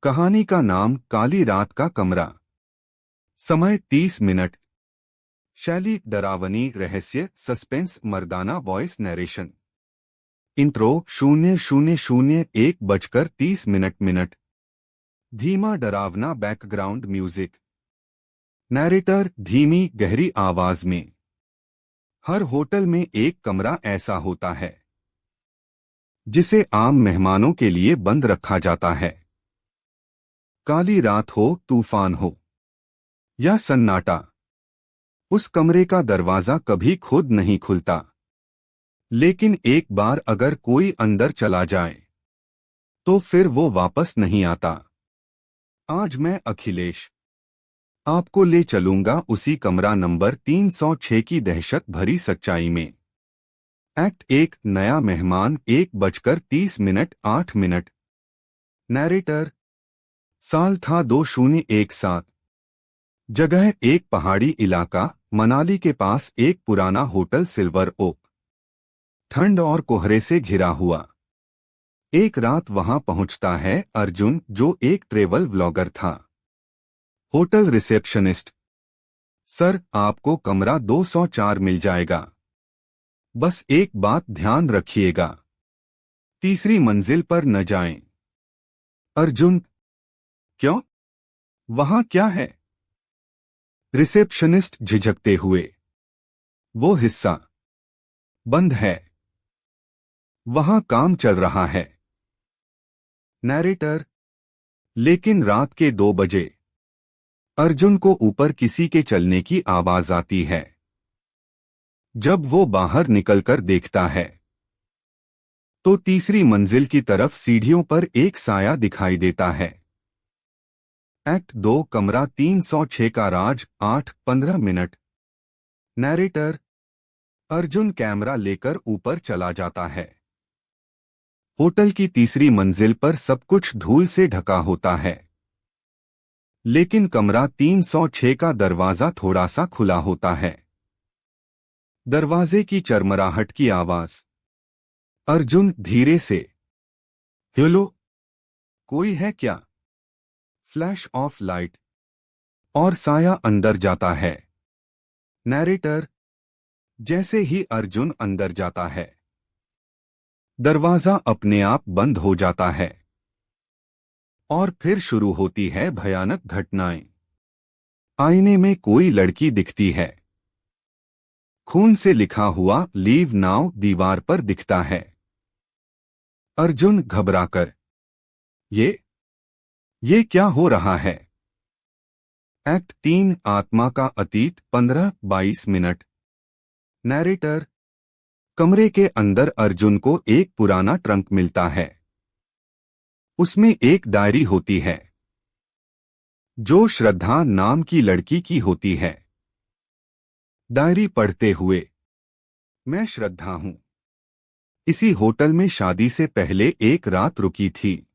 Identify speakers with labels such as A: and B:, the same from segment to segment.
A: कहानी का नाम काली रात का कमरा। समय 30 मिनट। शैली डरावनी, रहस्य, सस्पेंस, मर्दाना वॉइस नरेशन। इंट्रो 0001 बजकर 30 मिनट। धीमा डरावना बैकग्राउंड म्यूजिक। नैरेटर धीमी गहरी आवाज में। हर होटल में एक कमरा ऐसा होता है जिसे आम मेहमानों के लिए बंद रखा जाता है। काली रात हो, तूफान हो या सन्नाटा, उस कमरे का दरवाजा कभी खुद नहीं खुलता। लेकिन एक बार अगर कोई अंदर चला जाए तो फिर वो वापस नहीं आता। आज मैं अखिलेश आपको ले चलूंगा उसी कमरा नंबर 306 की दहशत भरी सच्चाई में। एक्ट 1, नया मेहमान, 1:30 नैरेटर। साल था 2017। जगह एक पहाड़ी इलाका, मनाली के पास एक पुराना होटल सिल्वर ओक। ठंड और कोहरे से घिरा हुआ। एक रात वहां पहुंचता है अर्जुन, जो एक ट्रेवल व्लॉगर था। होटल रिसेप्शनिस्ट: सर, आपको कमरा 204 मिल जाएगा। बस एक बात ध्यान रखिएगा, तीसरी मंजिल पर न जाएं। अर्जुन: क्यों, वहां क्या है? रिसेप्शनिस्ट झिझकते हुए: वो हिस्सा बंद है, वहां काम चल रहा है। नैरेटर: लेकिन रात के 2 बजे अर्जुन को ऊपर किसी के चलने की आवाज आती है। जब वो बाहर निकलकर देखता है तो तीसरी मंजिल की तरफ सीढ़ियों पर एक साया दिखाई देता है। एक्ट 2, कमरा 306 का राज, 8:15। नैरेटर: अर्जुन कैमरा लेकर ऊपर चला जाता है। होटल की तीसरी मंजिल पर सब कुछ धूल से ढका होता है, लेकिन कमरा 306 का दरवाजा थोड़ा सा खुला होता है। दरवाजे की चरमराहट की आवाज। अर्जुन धीरे से: हेलो, कोई है क्या? फ्लैश ऑफ लाइट और साया अंदर जाता है। नैरेटर: जैसे ही अर्जुन अंदर जाता है दरवाजा अपने आप बंद हो जाता है और फिर शुरू होती है भयानक घटनाएं। आईने में कोई लड़की दिखती है। खून से लिखा हुआ लीव नाउ दीवार पर दिखता है। अर्जुन घबराकर: ये क्या हो रहा है? एक्ट 3, आत्मा का अतीत, 15-22। नैरेटर: कमरे के अंदर अर्जुन को एक पुराना ट्रंक मिलता है। उसमें एक डायरी होती है जो श्रद्धा नाम की लड़की की होती है। डायरी पढ़ते हुए: मैं श्रद्धा हूं, इसी होटल में शादी से पहले एक रात रुकी थी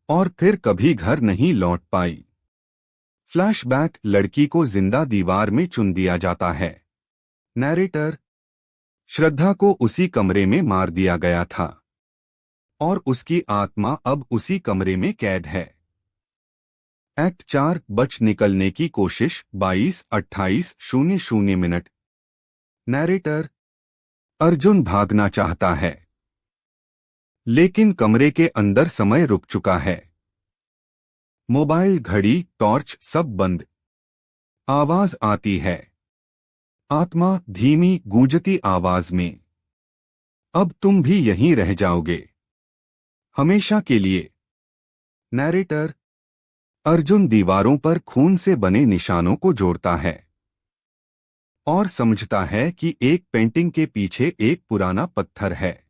A: और फिर कभी घर नहीं लौट पाई। फ्लैशबैक: लड़की को जिंदा दीवार में चुन दिया जाता है। नैरेटर: श्रद्धा को उसी कमरे में मार दिया गया था और उसकी आत्मा अब उसी कमरे में कैद है। एक्ट 4, बच निकलने की कोशिश, 22:28। नैरेटर: अर्जुन भागना चाहता है लेकिन कमरे के अंदर समय रुक चुका है। मोबाइल, घड़ी, टॉर्च सब बंद। आवाज आती है, आत्मा धीमी गूंजती आवाज में: अब तुम भी यहीं रह जाओगे, हमेशा के लिए। नैरेटर: अर्जुन दीवारों पर खून से बने निशानों को जोड़ता है और समझता है कि एक पेंटिंग के पीछे एक पुराना पत्थर है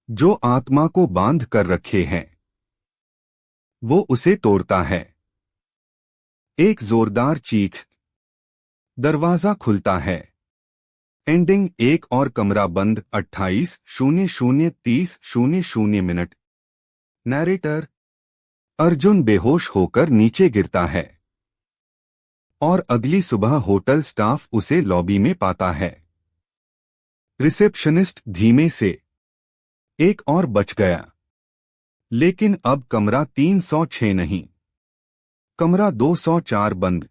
A: जो आत्मा को बांध कर रखे हैं। वो उसे तोड़ता है। एक जोरदार चीख, दरवाजा खुलता है। एंडिंग 1 और कमरा बंद, 28:00:30। नैरेटर: अर्जुन बेहोश होकर नीचे गिरता है और अगली सुबह होटल स्टाफ उसे लॉबी में पाता है। रिसेप्शनिस्ट धीमे से: एक और बच गया, लेकिन अब कमरा 306 नहीं, कमरा 204 बंद।